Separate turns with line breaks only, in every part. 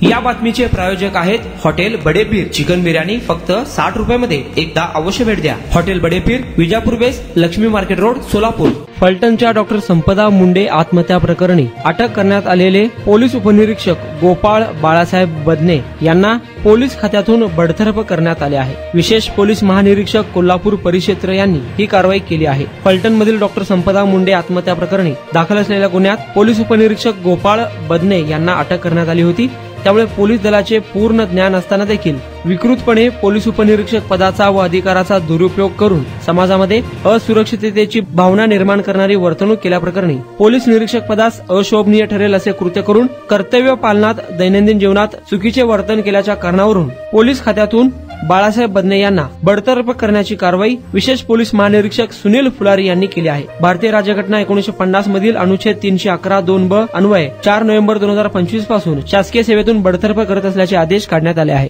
या बातमीचे प्रायोजक आहेत हॉटेल बडे पीर। चिकन बिर्याणी फक्त 60 रुपयामध्ये। एकदा अवश्य भेट द्या। हॉटेल बडे पीर, विजापूर बेस, लक्ष्मी मार्केट रोड, सोलापूर। फलटणच्या डॉक्टर संपदा मुंडे आत्महत्या प्रकरणी अटक करण्यात आलेले पोलीस उपनिरीक्षक गोपाळ बाळासाहेब बदने यांना पोलीस खात्यातून बडतर्फ करण्यात आले आहे। विशेष पोलीस महानिरीक्षक कोल्हापूर परिक्षेत्र यांनी ही कारवाई केली आहे। फलटणमधील डॉक्टर संपदा मुंडे आत्महत्या प्रकरणी दाखल असलेल्या गुन्ह्यात पोलीस उपनिरीक्षक गोपाळ बदने यांना अटक करण्यात आली होती। त्यामुळे पोलीस दलाचे पूर्ण ज्ञान असताना देखील विकृतपणे पोलीस उपनिरीक्षक पदाचा व अधिकाराचा दुरुपयोग करून समाजामध्ये असुरक्षिततेची भावना निर्माण करणारी वर्तणूक केल्याप्रकरणी पोलीस निरीक्षक पदास अशोभनीय ठरेल असे कृत्य करून कर्तव्य पालनात दैनंदिन जीवनात चुकीचे वर्तन केल्याच्या कारणावरून पोलीस खात्यातून बाळासाहेब बदने यांना बडतर्फ करण्याची कारवाई विशेष पोलीस महानिरीक्षक सुनील फुलारी यांनी केली आहे। भारतीय राज्यघटना 1950 मधील अनुच्छेद 311(2)(ब) अन्वये 4 नोव्हेंबर 2025 पासून शासकीय सेवेतून बडतर्फ करत असल्याचे आदेश काढण्यात आले आहे।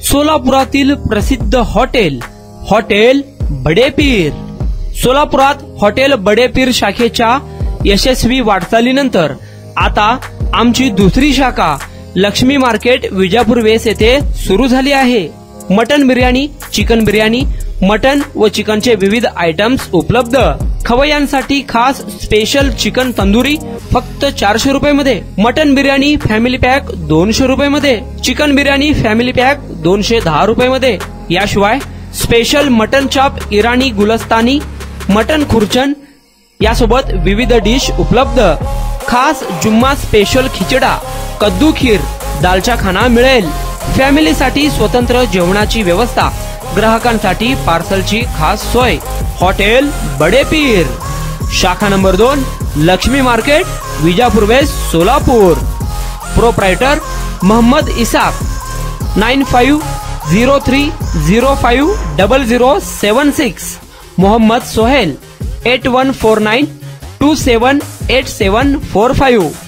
सोलापुरातील प्रसिद्ध हॉटेल बडे पीर। सोलापुरात हॉटेल बडे पीर शाखेच्या यशस्वी वाटचालीनंतर आता आमची दुसरी शाखा लक्ष्मी मार्केट विजापूर वेस येथे सुरू झाली आहे। Mutton biryani, chicken biryani, mutton व चिकनचे विविध आयटम्स उपलब्ध। खवय्यांसाठी खास स्पेशल चिकन तंदुरी फक्त 400 रुपयामध्ये। मटन बिर्याणी फॅमिली पॅक 200 रुपयामध्ये। चिकन बिर्याणी फॅमिली पॅक 210 रुपयामध्ये। याशिवाय स्पेशल मटन चाप, इराणी गुलस्तानी, मटन खुर्चन यासोबत विविध डिश उपलब्ध। खास जुम्मा स्पेशल खिचडा, कद्दू खीर, दालचा खाना मिळेल। फॅमिलीसाठी स्वतंत्र जेवणाची व्यवस्था, ग्राहकांसाठी पार्सलची खास सोय। हॉटेल बडे पीर, शाखा number 2, Lakshmi market, Vijapur west, Solapur. Proprietor Mohammad Isaq, 9503050076। Mohammad Sohail, 8149278745।